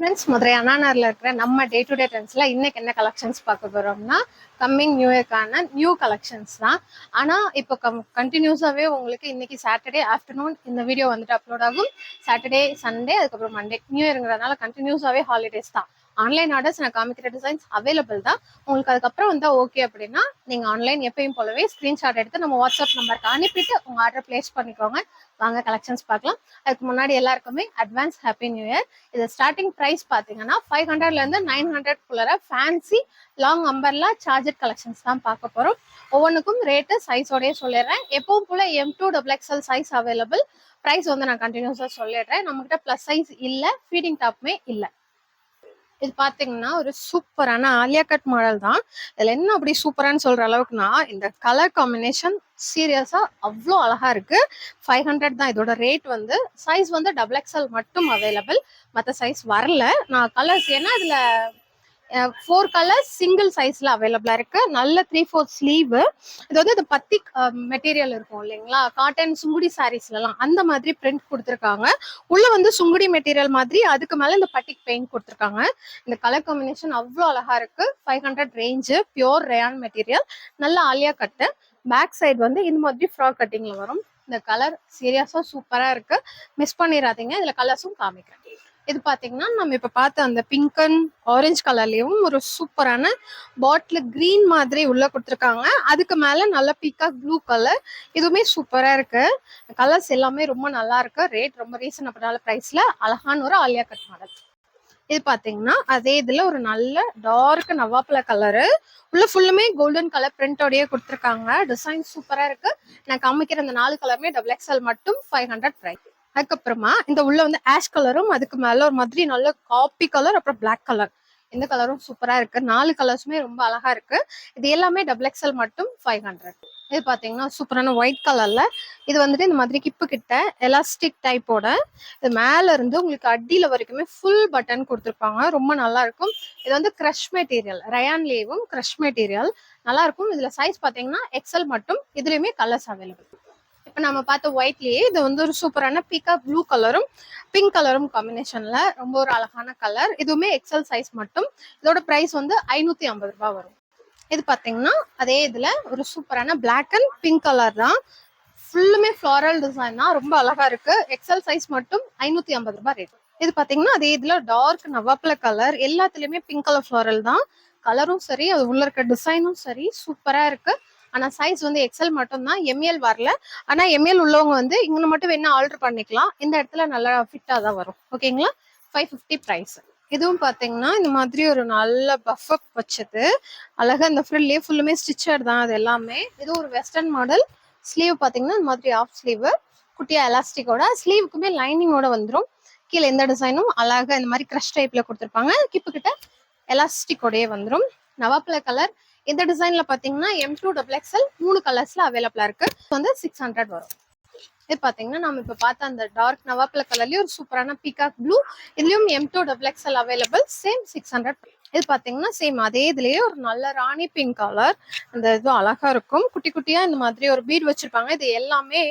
Friends, Madurai அண்ணா நகர்ல இருக்கிற நம்ம டே டு டே ட்ரெண்ட்ஸ்ல இன்னைக்கு என்ன கலெக்ஷன்ஸ் பார்க்க போறோம்னா கம்மிங் நியூ இயர்க்கான நியூ கலெக்ஷன்ஸ் தான். ஆனா இப்போ கண்டினியூஸாவே உங்களுக்கு இன்னைக்கு சாட்டர்டே ஆஃப்டர்நூன் இந்த வீடியோ வந்துட்டு அப்லோட் ஆகும். சாட்டர்டே, சண்டே, அதுக்கப்புறம் மண்டே நியூ இயர்ங்கிறதுனால கண்டினியூஸாவே ஹாலிடேஸ் தான். ஆன்லைன் ஆர்டர்ஸ் நான் காமிக்கிற டிசைன்ஸ் அவைலபிள் தான். உங்களுக்கு அதுக்கப்புறம் வந்தா ஓகே அப்படின்னா நீங்க ஆன்லைன் எப்பயும் போலவே ஸ்கிரீன்ஷாட் எடுத்து நம்ம வாட்ஸ்அப் நம்பருக்கு அனுப்பிட்டு உங்க ஆர்டர் பிளேஸ் பண்ணிக்கோங்க. வாங்க கலெக்ஷன்ஸ் பார்க்கலாம். அதுக்கு முன்னாடி எல்லாருக்குமே அட்வான்ஸ் ஹாப்பி நியூ இயர். இது ஸ்டார்டிங் பிரைஸ் பாத்தீங்கன்னா 500ல இருந்து 900 fancy long umbrella charger collections தான் பார்க்க போறோம். ஒவ்வொன்றுக்கும் ரேட்டு சைஸோடய சொல்லிடுறேன். எப்பவும் போல M2XXL சைஸ் அவைலபிள். பிரைஸ் வந்து நான் கண்டினியூஸா சொல்லிடுறேன். நம்மகிட்ட பிளஸ் சைஸ் இல்ல, ஃபீடிங் டாப்புமே இல்ல. இது பாத்தீங்கன்னா ஒரு சூப்பரான ஆலியா கட் மாடல் தான். இதுல என்ன அப்படி சூப்பரானு சொல்ற அளவுக்குன்னா இந்த கலர் காம்பினேஷன் சீரியஸா அவ்வளோ அழகா இருக்கு. 500 தான் இதோட ரேட். வந்து சைஸ் வந்து XXL மட்டும் அவைலபிள், மற்ற சைஸ் வரல. நான் கலர்ஸ் ஏன்னா இதுல 4 கலர்ஸ் சிங்கிள் சைஸ்ல அவைலபிளா இருக்கு. நல்ல 3/4 ஸ்லீவ். இது வந்து இந்த பத்தி மெட்டீரியல் இருக்கும் இல்லைங்களா, காட்டன் சுங்குடி சாரீஸ்லாம் அந்த மாதிரி பிரிண்ட் கொடுத்துருக்காங்க. உள்ள வந்து சுங்குடி மெட்டீரியல் மாதிரி, அதுக்கு மேல இந்த பட்டிக் பெயிண்ட் கொடுத்துருக்காங்க. இந்த கலர் காம்பினேஷன் அவ்வளோ அழகா இருக்கு. 500 ரேஞ்சு, பியோர் ரேயான் மெட்டீரியல், நல்ல ஆலியா கட்டு. பேக் சைடு வந்து இந்த மாதிரி ஃப்ராக் கட்டிங்ல வரும். இந்த கலர் சீரியஸா சூப்பரா இருக்கு, மிஸ் பண்ணிடாதீங்க. இதுல கலர்ஸும் காமிக்கிறேன். இது பாத்தீங்கன்னா நம்ம இப்ப பார்த்த அந்த பிங்க் அண்ட் ஆரஞ்சு கலர்லயும் ஒரு சூப்பரான பாட்டில் கிரீன் மாதிரி உள்ள கொடுத்துருக்காங்க. அதுக்கு மேல நல்ல பீகாக் ப்ளூ கலர். இதுவுமே சூப்பரா இருக்கு. கலர்ஸ் எல்லாமே ரொம்ப நல்லா இருக்கு. ரேட் ரொம்ப ரீசனபிளான பிரைஸ்ல அழகான ஒரு ஆலியா கட் மாடல். இது பாத்தீங்கன்னா அதே இதுல ஒரு நல்ல டார்க் நவாப்பழ கலரு, உள்ள ஃபுல்லுமே கோல்டன் கலர் பிரிண்டோடய கொடுத்துருக்காங்க. டிசைன் சூப்பரா இருக்கு. நான் காமிக்கிற இந்த 4 கலருமே XXL மட்டும் 500 பிரைஸ். அதுக்கப்புறமா இந்த உள்ள வந்து ஆஷ் கலரும், அதுக்கு மேல ஒரு மாதிரி நல்ல காப்பி கலர், அப்புறம் பிளாக் கலர். இந்த கலரும் சூப்பரா இருக்கு. 4 கலர்ஸுமே ரொம்ப அழகா இருக்கு. இது எல்லாமே XXL மட்டும் 500. இது பாத்தீங்கன்னா சூப்பரான ஒயிட் கலர்ல, இது வந்துட்டு இந்த மாதிரி கிப்பு கிட்ட எலாஸ்டிக் டைப்போட, இது மேல இருந்து உங்களுக்கு அடியில வரைக்குமே ஃபுல் பட்டன் கொடுத்துருப்பாங்க. ரொம்ப நல்லா இருக்கும். இது வந்து கிரஷ் மெட்டீரியல், ரயான்லேயும் கிரஷ் மெட்டீரியல் நல்லா இருக்கும். இதுல சைஸ் பாத்தீங்கன்னா XL மட்டும். இதுலயுமே கலர்ஸ் அவைலபிள். இப்ப நம்ம பார்த்த ஒயிட்லயே இது வந்து ஒரு சூப்பரான பீகாக் ப்ளூ கலரும் பிங்க் கலரும் காம்பினேஷன்ல ரொம்ப ஒரு அழகான கலர். இதுவுமே XL சைஸ் மட்டும். இதோட பிரைஸ் வந்து 550 ரூபாய் வரும். இது பாத்தீங்கன்னா அதே இதுல ஒரு சூப்பரான பிளாக் அண்ட் பிங்க் கலர் தான். ஃபுல்லுமே ஃபிளாரல் டிசைன் தான், ரொம்ப அழகா இருக்கு. XL சைஸ் மட்டும் 550 ரூபாய் ரேட். இது பாத்தீங்கன்னா அதே இதுல டார்க் நவாப்பழ கலர், எல்லாத்துலயுமே பிங்க் கலர் ஃபிளாரல் தான். கலரும் சரி, அது உள்ள இருக்க டிசைனும் சரி சூப்பரா இருக்கு. ஆனா சைஸ் வந்து XL மட்டும் தான், ML வரல. ஆனா ML உள்ளவங்க வந்து இங்க மட்டும் வேணா ஆர்டர் பண்ணிக்கலாம். இந்த இடத்துல நல்லா ஃபிட்டா தான் வரும். ஓகேங்களா. 550 பிரைஸ். இதுவும் பாத்தீங்கன்னா இந்த மாதிரி ஒரு நல்ல பஃப் வச்சது அழகா. இந்த ஃப்ரில்லே ஃபுல்லுமே ஸ்டிச்சர் தான் அது எல்லாமே. இது ஒரு வெஸ்டர்ன் மாடல். ஸ்லீவ் பாத்தீங்கன்னா இந்த மாதிரி ஆஃப் ஸ்லீவ், குட்டியா எலாஸ்டிக்கோட. ஸ்லீவுக்குமே லைனிங்கோட வந்துடும். கீழே எந்த டிசைனும் அழகா இந்த மாதிரி கிரஷ் டைப்ல கொடுத்துருப்பாங்க. கிப்பு கிட்ட எலாஸ்டிக்கோடயே வந்துடும். நவாப்பழ கலர். இந்த டிசைன்ல பாத்தீங்கன்னா M2XXL 3 கலர்ஸ்ல அவைலபிளா இருக்கு. வந்து 600 வரும். இது பாத்தீங்கன்னா நம்ம இப்ப பார்த்த அந்த டார்க் நவாப்பழ கலர்லயும் ஒரு சூப்பரான பீகாக் ப்ளூ. இதுலயும் M2XXL அவைலபிள். சேம் 600. இது பாத்தீங்கன்னா சேம் அதே இதுலயே ஒரு நல்ல ராணி பிங்க் கலர். அந்த இது அழகா இருக்கும். குட்டி குட்டியா இந்த மாதிரி ஒரு பீட் வச்சிருப்பாங்க. இது எல்லாமே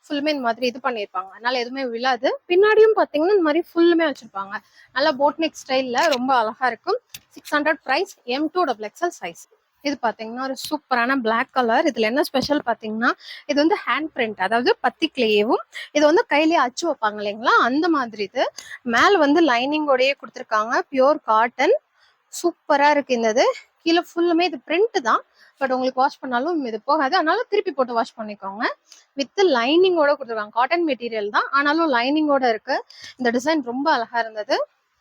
ஃபுல்லுமே இந்த மாதிரி இது பண்ணிருப்பாங்க, அதனால எதுவுமே விழாது. பின்னாடியும் பாத்தீங்கன்னா இந்த மாதிரி ஃபுல்லுமே வச்சிருப்பாங்க. நல்ல போட்னிக் ஸ்டைல்ல ரொம்ப அழகா இருக்கும். 600 பிரைஸ். M2XXL size. இது பாத்தீங்கன்னா ஒரு சூப்பரான பிளாக் கலர். இதுல என்ன ஸ்பெஷல் பாத்தீங்கன்னா இது வந்து ஹேண்ட் பிரிண்ட், அதாவது பத்திக்லேயும் இது வந்து கையிலேயே அச்சு வைப்பாங்க இல்லைங்களா, அந்த மாதிரி. இது மேல வந்து லைனிங்கோடயே கொடுத்துருக்காங்க. Pure cotton. சூப்பரா இருக்கு. இந்த கீழே ஃபுல்லுமே இது பிரிண்ட் தான். பட் உங்களுக்கு வாஷ் பண்ணாலும் இது போகாது, அதனால திருப்பி போட்டு வாஷ் பண்ணிக்கோங்க. வித் லைனிங்கோட கொடுத்துருக்காங்க. காட்டன் மெட்டீரியல் தான், ஆனாலும் லைனிங்கோட இருக்கு. இந்த டிசைன் ரொம்ப அழகா இருந்தது.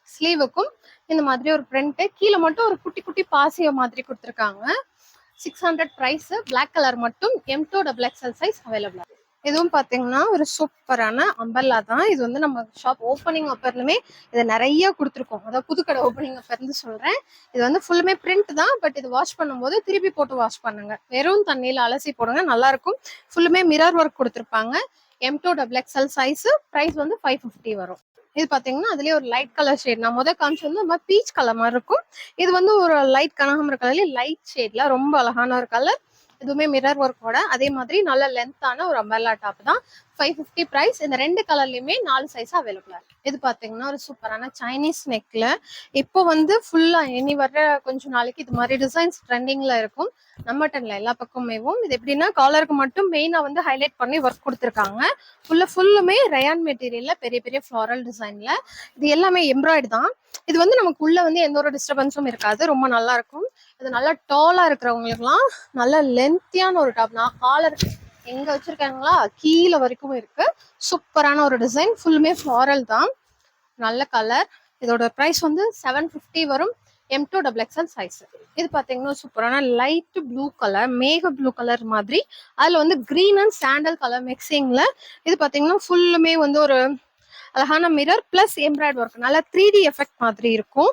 ஸ்லீவுக்கும் இந்த மாதிரி ஒரு பிரிண்ட், கீழே மட்டும் ஒரு குட்டி குட்டி பாசிய மாதிரி கொடுத்துருக்காங்க. 600 பிரைஸ். பிளாக் கலர் மட்டும். M2XXL size available. இதுவும் பாத்தீங்கன்னா ஒரு சூப்பரான அம்பர்லா தான். இது வந்து நம்ம ஷாப் ஓப்பனிங் அப்பர்லுமே இதை நிறைய கொடுத்துருக்கோம். அதாவது புதுக்கடை ஓப்பனிங் அப்ப இருந்து சொல்றேன். இது வந்து ஃபுல்லுமே பிரிண்ட் தான். பட் இது வாஷ் பண்ணும்போது திருப்பி போட்டு வாஷ் பண்ணுங்க. வெறும் தண்ணியில அலசி போடுங்க, நல்லா இருக்கும். ஃபுல்லுமே மிரர் ஒர்க் கொடுத்துருப்பாங்க. M2XXL size. பிரைஸ் வந்து 550 வரும். இது பாத்தீங்கன்னா அதுலயே ஒரு லைட் கலர் ஷேட். நான் முதல் காமிச்சு வந்து நம்ம பீச் கலர் மாதிரி இருக்கும். இது வந்து ஒரு லைட் கனகாம்பர கலர்ல லைட் ஷேட்ல ரொம்ப அழகான ஒரு கலர். இதுவுமே மிரர் ஒர்க்கோட. அதே மாதிரி நல்ல லென்த்தான ஒரு அம்பர்லா டாப் தான். 550 பிரைஸ். இந்த ரெண்டு கலர்லயுமே 4 சைஸ் அவைலபிளா இருக்கு. இது பாத்தீங்கன்னா ஒரு சூப்பரான சைனீஸ் நெக்ல இப்போ வந்து ஃபுல்லா இனி வர்ற கொஞ்ச நாளைக்கு இது மாதிரி டிசைன்ஸ் ட்ரெண்டிங்ல இருக்கும். நம்ம டன்ல எல்லா பக்கமேவும் இது எப்படின்னா காலருக்கு மட்டும் மெயினா வந்து ஹைலைட் பண்ணி ஒர்க் கொடுத்துருக்காங்க. ஃபுல்லுமே ரயான் மெட்டீரியல்ல பெரிய பெரிய ஃப்ளாரல் டிசைன்ல. இது எல்லாமே எம்ப்ராய்டு தான். இது வந்து நமக்கு உள்ள வந்து எந்த ஒரு டிஸ்டர்பன்ஸும் இருக்காது. ரொம்ப நல்லா இருக்கும். இது நல்லா டாலா இருக்கிறவங்களுக்குலாம் நல்ல லென்த்தியான ஒரு டாப். நான் காலர் எங்க வச்சிருக்காங்களா கீழே வரைக்கும் இருக்கு. சூப்பரான ஒரு டிசைன். ஃபுல்லுமே ஃப்ளாரல் தான். நல்ல கலர். இதோட ப்ரைஸ் வந்து 750 வரும். M2XXL size. இது பாத்தீங்கன்னா சூப்பரான லைட் ப்ளூ கலர், மேக ப்ளூ கலர் மாதிரி. அதுல வந்து கிரீன் அண்ட் சாண்டல் கலர் மிக்சிங்ல. இது பாத்தீங்கன்னா ஃபுல்லுமே வந்து ஒரு அழகான மிரர் பிளஸ் எம்ப்ராய்டு ஒர்க். நல்லா 3D எஃபெக்ட் மாதிரி இருக்கும்.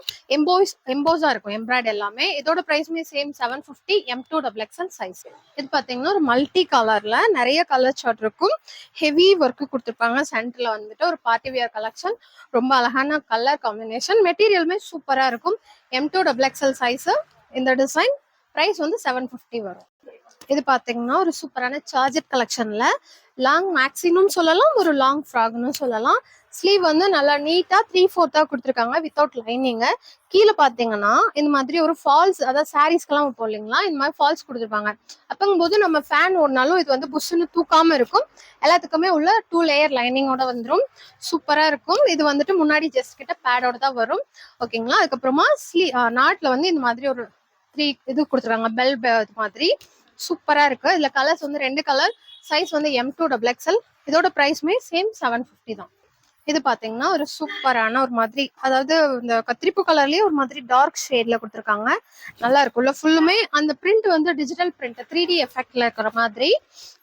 எம்போஸா இருக்கும் எம்ப்ராய்டு எல்லாமே. இதோட பிரைஸ்மே சேம் 750 M2XXL சைஸ். இது பாத்தீங்கன்னா ஒரு மல்டி கலர்ல நிறைய கலர் சார்ட் இருக்கும். ஹெவி ஒர்க் கொடுத்துருப்பாங்க. சென்டர்ல வந்துட்டு ஒரு பார்ட்டி வியர் கலெக்ஷன். ரொம்ப அழகான கலர் காம்பினேஷன். மெட்டீரியலுமே சூப்பரா இருக்கும். M2XXL size. இந்த டிசைன் பிரைஸ் வந்து 750 வரும். இது பாத்தீங்கன்னா ஒரு சூப்பரான சார்ஜர் கலெக்ஷன்ல லாங் மேக்ஸினும் சொல்லலாம், ஒரு லாங் ஃப்ராக்னு சொல்லலாம். ஸ்லீவ் வந்து நல்லா நீட்டா 3/4 கொடுத்துருக்காங்க வித்தவுட் லைனிங். கீழே பாத்தீங்கன்னா இந்த மாதிரி ஒரு ஃபால்ஸ், அதாவது சாரீஸ்க்கெல்லாம் வைப்போம் இல்லைங்களா, இந்த மாதிரி ஃபால்ஸ் கொடுத்துருப்பாங்க. அப்பங்கும்போது நம்ம ஃபேன் ஓடினாலும் இது வந்து புஷ்ஷுன்னு தூக்காம இருக்கும். எல்லாத்துக்குமே உள்ள 2 லேயர் லைனிங்கோட வந்துடும். சூப்பரா இருக்கும். இது வந்துட்டு முன்னாடி ஜஸ்ட் கிட்ட பேடோட தான் வரும். ஓகேங்களா. அதுக்கப்புறமா நாட்ல வந்து இந்த மாதிரி ஒரு 3 இது கொடுத்துருக்காங்க பெல் மாதிரி. சூப்பரா இருக்கு. இதுல கலர்ஸ் வந்து 2 கலர். சைஸ் வந்து M2XXL. இதோட பிரைஸ்மே சேம் 750 தான். இது பாத்தீங்கன்னா ஒரு சூப்பரான ஒரு மாதிரி, அதாவது இந்த கத்திரிப்பு கலர்லயே ஒரு மாதிரி டார்க் ஷேட்ல கொடுத்துருக்காங்க. நல்லா இருக்கும்ல. ஃபுல்லுமே அந்த பிரிண்ட் வந்து டிஜிட்டல் பிரிண்ட் 3D எஃபெக்ட்ல இருக்கிற மாதிரி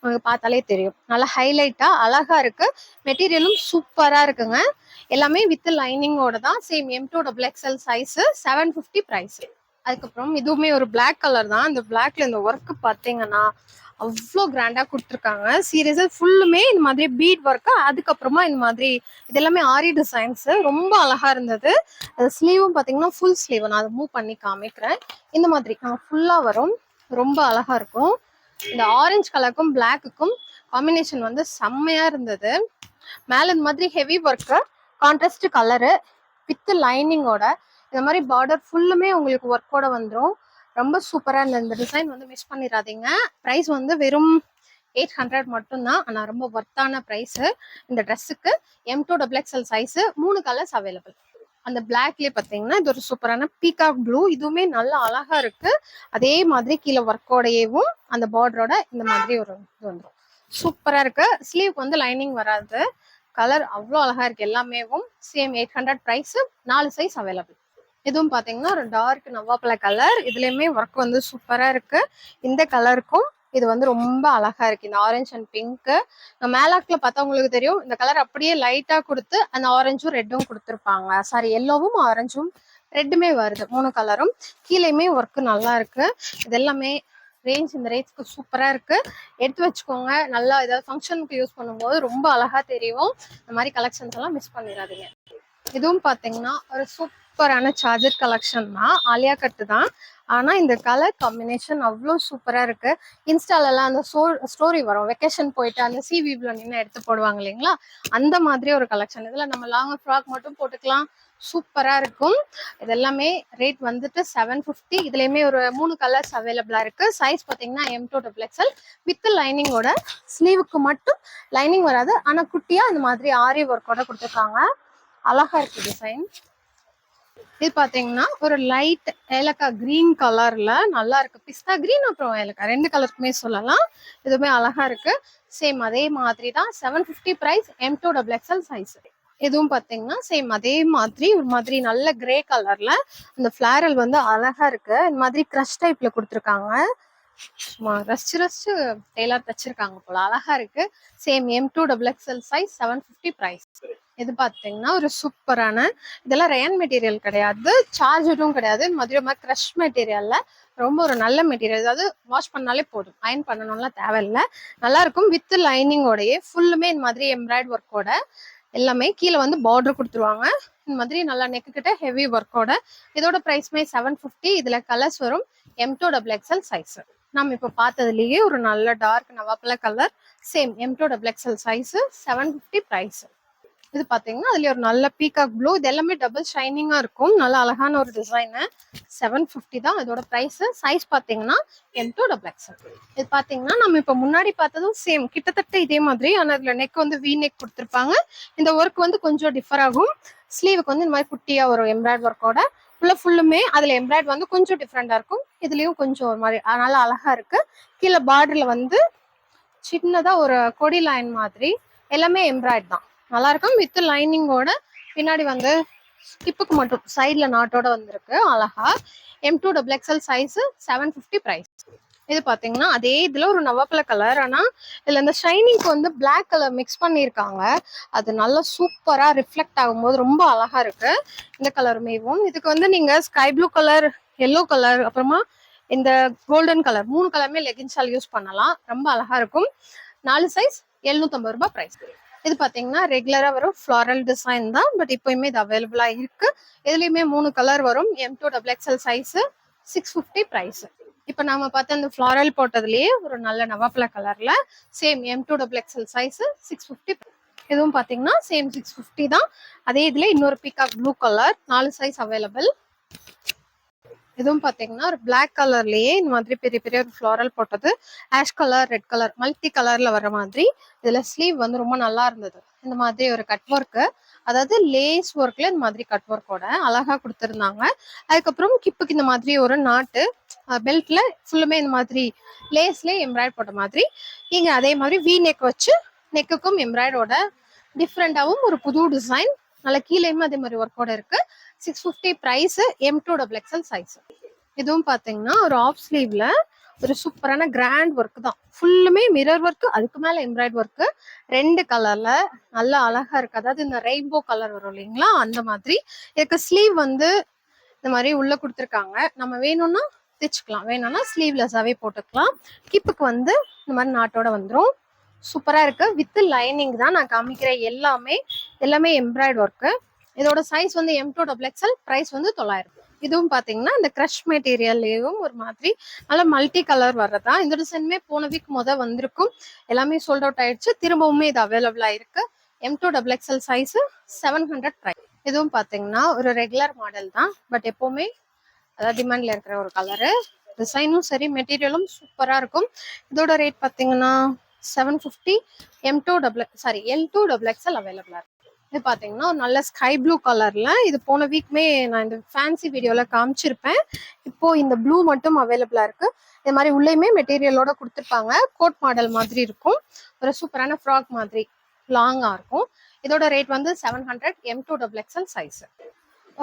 உங்களுக்கு பார்த்தாலே தெரியும். நல்லா ஹைலைட்டா அழகா இருக்கு. மெட்டீரியலும் சூப்பரா இருக்குங்க. எல்லாமே வித் லைனிங்கோட தான். Same M2XXL size. 750 பிரைஸ். அதுக்கப்புறம் இதுவுமே ஒரு பிளாக் கலர் தான். இந்த பிளாக்ல இந்த ஒர்க் பாத்தீங்கன்னா அவ்வளோ கிராண்டா கொடுத்துருக்காங்க. சீரியஸா ஃபுல்லுமே இந்த மாதிரி பீட் ஒர்க்கு. அதுக்கப்புறமா இந்த மாதிரி இது எல்லாமே ஆரி டிசைன்ஸ். ரொம்ப அழகா இருந்தது. ஸ்லீவும் பாத்தீங்கன்னா ஃபுல் ஸ்லீவ். நான் அதை மூவ் பண்ணி காமிக்கிறேன். இந்த மாதிரி ஃபுல்லா வரும். ரொம்ப அழகா இருக்கும். இந்த ஆரஞ்சு கலருக்கும் பிளாக்குக்கும் காம்பினேஷன் வந்து செம்மையா இருந்தது. மேல இந்த மாதிரி heavy work, contrast colour with லைனிங்கோட. இந்த மாதிரி பார்டர் ஃபுல்லுமே உங்களுக்கு ஒர்க்கோட வந்துடும். ரொம்ப சூப்பரா இருந்த இந்த டிசைன் வந்து மிஸ் பண்ணிடாதீங்க. பிரைஸ் வந்து வெறும் 800 மட்டும்தான். ஆனா ரொம்ப ஒர்த்தான பிரைஸ் இந்த ட்ரெஸ்ஸுக்கு. M2XXL size. 3 colours available. அந்த பிளாக்லயே பாத்தீங்கன்னா இது ஒரு சூப்பரான பீகாக் ப்ளூ. இதுவுமே நல்லா அழகா இருக்கு. அதே மாதிரி கீழே ஒர்க்கோடையவும் அந்த பார்டரோட இந்த மாதிரி ஒரு இது வந்துடும். சூப்பரா இருக்கு. ஸ்லீவ்க்கு வந்து லைனிங் வராது. கலர் அவ்வளோ அழகா இருக்கு. எல்லாமேவும் சேம் 800 பிரைஸ். 4 size available. இதுவும் பாத்தீங்கன்னா ஒரு டார்க் நவாப்பழ கலர். இதுலயுமே ஒர்க் வந்து சூப்பரா இருக்கு. இந்த கலருக்கும் இது வந்து ரொம்ப அழகா இருக்கு. இந்த ஆரஞ்சு அண்ட் பிங்க். மேலாக்ல பார்த்தா உங்களுக்கு தெரியும். இந்த கலர் அப்படியே லைட்டா கொடுத்து அந்த ஆரஞ்சும் ரெட்டும் கொடுத்துருப்பாங்க. சாரி, எல்லோவும் ஆரஞ்சும் ரெட்டுமே வருது. 3 கலரும். கீழேயுமே ஒர்க் நல்லா இருக்கு. இது எல்லாமே இந்த ரேஞ்சுக்கு சூப்பரா இருக்கு. எடுத்து வச்சுக்கோங்க. நல்லா ஏதாவது ஃபங்க்ஷனுக்கு யூஸ் பண்ணும்போது ரொம்ப அழகா தெரியும். இந்த மாதிரி கலெக்ஷன்ஸ் எல்லாம் மிஸ் பண்ணிடாதீங்க. இதுவும் பாத்தீங்கன்னா ஒரு சூப்பரான சார்ஜர் கலெக்ஷன் தான். ஆலியா கட்டு தான். ஆனா இந்த கலர் காம்பினேஷன் அவ்வளோ சூப்பரா இருக்கு. இன்ஸ்டால எல்லாம் அந்த ஸ்டோரி வரும். வெக்கேஷன் போயிட்டு அந்த சி வியூல நின்று எடுத்து போடுவாங்க இல்லைங்களா, அந்த மாதிரி ஒரு கலெக்ஷன். இதுல நம்ம லாங் ஃப்ராக் மட்டும் போட்டுக்கலாம். சூப்பரா இருக்கும். இது எல்லாமே ரேட் வந்துட்டு 750. இதுலயுமே ஒரு 3 கலர்ஸ் அவைலபிளா இருக்கு. சைஸ் பாத்தீங்கன்னா M2XXL வித் லைனிங்கோட. ஸ்லீவுக்கு மட்டும் லைனிங் வராது. ஆனா குட்டியா இந்த மாதிரி ஆரி ஒர்க்கோட கொடுத்துருக்காங்க. அழகா இருக்கு டிசைன். இது பாத்தீங்கன்னா ஒரு லைட் ஏலக்காய் கிரீன் கலர்ல நல்லா இருக்கு. பிஸ்தா கிரீன் அப்புறம் ஏலக்காய் 2 கலருக்குமே சொல்லலாம். இதுவுமே அழகா இருக்கு. சேம் அதே மாதிரி தான். 750 பிரைஸ். M2XXL size. இதுவும் பாத்தீங்கன்னா சேம் அதே மாதிரி ஒரு மாதிரி நல்ல கிரே கலர்ல இந்த ஃபிளாரல் வந்து அழகா இருக்கு. இந்த மாதிரி கிரஷ் டைப்ல கொடுத்துருக்காங்க. ரசிச்சு டெய்லர் தச்சிருக்காங்க போல. அழகா இருக்கு. Same M2XXL size. 750 பிரைஸ். இது பாத்தீங்கன்னா ஒரு சூப்பரான, இதெல்லாம் ரயான் மெட்டீரியல் கிடையாது, சார்ஜரும் கிடையாது. இந்த மாதிரி கிரஷ் மெட்டீரியல்ல ரொம்ப ஒரு நல்ல மெட்டீரியல். அதாவது வாஷ் பண்ணாலே போதும், அயன் பண்ணணும்லாம் தேவையில்லை. நல்லா இருக்கும். வித் லைனிங்கோடயே ஃபுல்லுமே இந்த மாதிரி எம்ப்ராய்டு ஒர்க்கோட. எல்லாமே கீழே வந்து பார்டர் கொடுத்துருவாங்க. இந்த மாதிரி நல்லா நெக்கு கிட்ட ஹெவி ஒர்க்கோட. இதோட பிரைஸ்மே 750. இதுல கலர்ஸ் வரும். M2XXL size. நம்ம இப்போ பார்த்ததுலயே ஒரு நல்ல டார்க் நவாப்பழ colour, same M2 XXL size, 750 price. இது பாத்தீங்கன்னா அதுல ஒரு நல்ல பீகாக் ப்ளூ, இது எல்லாமே டபுள் ஷைனிங்கா இருக்கும். நல்ல அழகான ஒரு டிசைன். 750 தான் இதோட பிரைஸ். சைஸ் பாத்தீங்கன்னா M2 XXL. இது பாத்தீங்கன்னா நம்ம இப்ப முன்னாடி பார்த்ததும் சேம் கிட்டத்தட்ட இதே மாதிரி, ஆனா இதுல நெக் வந்து வி நெக் கொடுத்துருப்பாங்க. இந்த ஒர்க் வந்து கொஞ்சம் டிஃபர் ஆகும். ஸ்லீவுக்கு வந்து இந்த மாதிரி குட்டியா ஒரு எம்ப்ராய்ட் ஒர்க்கோட ஃபுல்லுமே அதுல எம்ப்ராய்ட் வந்து கொஞ்சம் டிஃப்ரெண்டா இருக்கும். இதுலயும் கொஞ்சம் ஒரு மாதிரி அதனால அழகா இருக்கு. கீழே பார்டர்ல வந்து சின்னதா ஒரு கொடி லைன் மாதிரி எல்லாமே எம்ப்ராய்ட் தான், நல்லா இருக்கும். வித் லைனிங்கோட பின்னாடி வந்து ஸ்டிப்புக்கு மட்டும் சைட்ல நாட்டோட வந்திருக்கு அழகா. M2 XXL size, 750 price. இது பாத்தீங்கன்னா அதே இதுல ஒரு நவாப்பழ கலர், ஆனா இதுல இந்த ஷைனிங்க்கு வந்து பிளாக் கலர் மிக்ஸ் பண்ணிருக்காங்க. அது நல்லா சூப்பரா ரிஃப்ளெக்ட் ஆகும்போது ரொம்ப அழகா இருக்கு. இந்த கலருமேவும் இதுக்கு வந்து நீங்க sky blue colour, yellow colour, அப்புறமா இந்த கோல்டன் கலர் 3 கலருமே லெகின்ஸால் யூஸ் பண்ணலாம். ரொம்ப அழகா இருக்கும். 4 சைஸ், 750 ரூபாய் பிரைஸ். இது பாத்தீங்கன்னா ரெகுலரா வரும் ஃபிளாரல் டிசைன் தான், பட் இப்பயுமே இது அவைலபிளா இருக்கு. இதுலயுமே 3 கலர் வரும். M2 XXL size, 650 price. இப்ப நாம பார்த்த அந்த ஃபிளாரல் போட்டதுலயே ஒரு நல்ல நவாப்பழ கலர்ல சேம் M2 XXL சைஸ், 650. இதுவும் பாத்தீங்கன்னா சேம் 650 தான். அதே இதுல இன்னொரு peacock blue colour, 4 size available. இதுவும் பாத்தீங்கன்னா ஒரு பிளாக் கலர்லயே இந்த மாதிரி பெரிய பெரிய ஒரு ஃபிளாரல் போட்டது, ash colour, red colour, multi கலர்ல வர மாதிரி. இதுல ஸ்லீவ் வந்து ரொம்ப நல்லா இருந்தது. இந்த மாதிரி ஒரு கட் ஒர்க்கு, அதாவது லேஸ் ஒர்க்ல இந்த மாதிரி கட் ஒர்க்கோட அழகா கொடுத்துருந்தாங்க. அதுக்கப்புறம் கிப்புக்கு இந்த மாதிரி ஒரு நாட்டு, பெல்ட்ல ஃபுல்லுமே இந்த மாதிரி லேஸ்ல எம்ப்ராய்ட் போட்ட மாதிரி. இங்க அதே மாதிரி வி நெக் வச்சு நெக்குக்கும் எம்ப்ராய்டோட டிஃப்ரெண்டாவும் ஒரு புது டிசைன், நல்ல கீழேயுமே அதே மாதிரி ஒர்க்கோட இருக்கு. 650 பிரைஸ். M2 XXL size. இதுவும் பாத்தீங்கன்னா ஒரு ஆஃப் ஸ்லீவ்ல ஒரு சூப்பரான கிராண்ட் ஒர்க் தான். ஃபுல்லுமே மிரர் ஒர்க், அதுக்கு மேல எம்ப்ராய்ட் ஒர்க், 2 கலர்ல நல்லா அழகா இருக்கு. அதாவது இந்த ரெயின்போ கலர் வரும் இல்லைங்களா, அந்த மாதிரி. இதுக்கு ஸ்லீவ் வந்து இந்த மாதிரி உள்ள கொடுத்துருக்காங்க. நம்ம வேணும்னா தைச்சுக்கலாம், வேணும்னா ஸ்லீவ்லெஸ்ஸாவே போட்டுக்கலாம். கிப்புக்கு வந்து இந்த மாதிரி நாட்டோட வந்துடும். சூப்பரா இருக்கு. வித் லைனிங் தான் நான் காமிக்கிற எல்லாமே எம்ப்ராய்ட் ஒர்க்கு. இதோட சைஸ் வந்து M2 XXL, பிரைஸ் வந்து 900. இதுவும் பாத்தீங்கன்னா இந்த கிரஷ் மெட்டீரியல்லையும் ஒரு மாதிரி நல்ல மல்டி கலர் வர்றதா. இந்த டிசைனுமே போன வீக் வந்திருக்கும், எல்லாமே சோல்ட் அவுட் ஆயிடுச்சு. திரும்பவுமே இது அவைலபிளா இருக்கு. M2 XXL size, 700 price. இதுவும் பாத்தீங்கன்னா ஒரு ரெகுலர் மாடல் தான், பட் எப்பவுமே அதாவது டிமாண்ட்ல இருக்கிற ஒரு கலரு. டிசைனும் சரி, மெட்டீரியலும் சூப்பரா இருக்கும். இதோட ரேட் பாத்தீங்கன்னா 750. L2 XXL அவைலபிளா இருக்கு. இது பாத்தீங்கன்னா ஒரு நல்ல ஸ்கை ப்ளூ கலர்ல, இது போன வீக்மே நான் இந்த ஃபேன்சி வீடியோல காமிச்சிருப்பேன். இப்போ இந்த ப்ளூ மட்டும் அவைலபிளா இருக்கு. இது மாதிரி உள்ளேயுமே மெட்டீரியலோட கொடுத்துருப்பாங்க. கோட் மாடல் மாதிரி இருக்கும். ஒரு சூப்பரான ஃப்ராக் மாதிரி லாங்கா இருக்கும். இதோட ரேட் வந்து 700. M2 XXL size.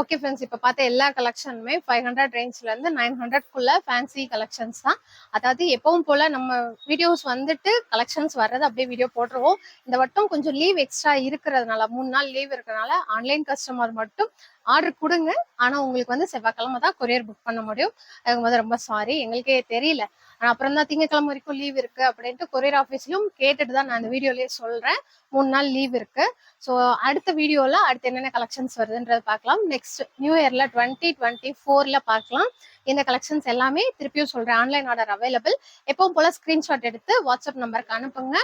Okay friends, இப்போ பார்த்த எல்லா கலெக்ஷனுமே 500 ரேஞ்ச்ல இருந்து 900 ஃபேன்சி கலெக்ஷன்ஸ் தான். அதாவது எப்பவும் போல நம்ம வீடியோஸ் வந்துட்டு கலெக்ஷன்ஸ் வர்றது அப்படியே வீடியோ போட்டுருவோம். இந்த வட்டம் கொஞ்சம் லீவ் எக்ஸ்ட்ரா இருக்கிறதுனால, 3 நாள் லீவ் இருக்கிறதுனால ஆன்லைன் கஸ்டமர் மட்டும் ஆர்டர் கொடுங்க. ஆனா உங்களுக்கு வந்து செவ்வாய்க்கிழமை தான் கொரியர் புக் பண்ண முடியும். அதுக்கு வந்து ரொம்ப சாரி, எங்களுக்கே தெரியல. ஆனா அப்புறம் தான் திங்கக்கிழமை வரைக்கும் லீவ் இருக்கு அப்படின்ட்டு கொரியர் ஆஃபீஸ்லயும் கேட்டுட்டு தான் நான் இந்த வீடியோலயே சொல்றேன். 3 நாள் லீவ் இருக்கு. ஸோ அடுத்த வீடியோல அடுத்து என்னென்ன கலெக்ஷன்ஸ் வருதுன்றது பார்க்கலாம். நெக்ஸ்ட் நியூ இயர்ல 2024ல பார்க்கலாம். இந்த கலெக்ஷன்ஸ் எல்லாமே திருப்பியும் சொல்றேன், ஆன்லைன் ஆர்டர் அவைலபிள். எப்பவும் போல ஸ்கிரீன்ஷாட் எடுத்து வாட்ஸ்அப் நம்பருக்கு அனுப்புங்க.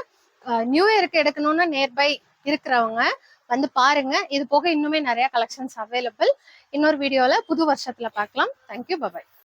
நியூ இயருக்கு எடுக்கணும்னு நியர்பை இருக்கிறவங்க வந்து பாருங்க. இது போக இன்னுமே நிறைய கலெக்ஷன்ஸ் அவைலபிள். இன்னொரு வீடியோல புது வருஷத்துல பார்க்கலாம். Thank you, bye bye.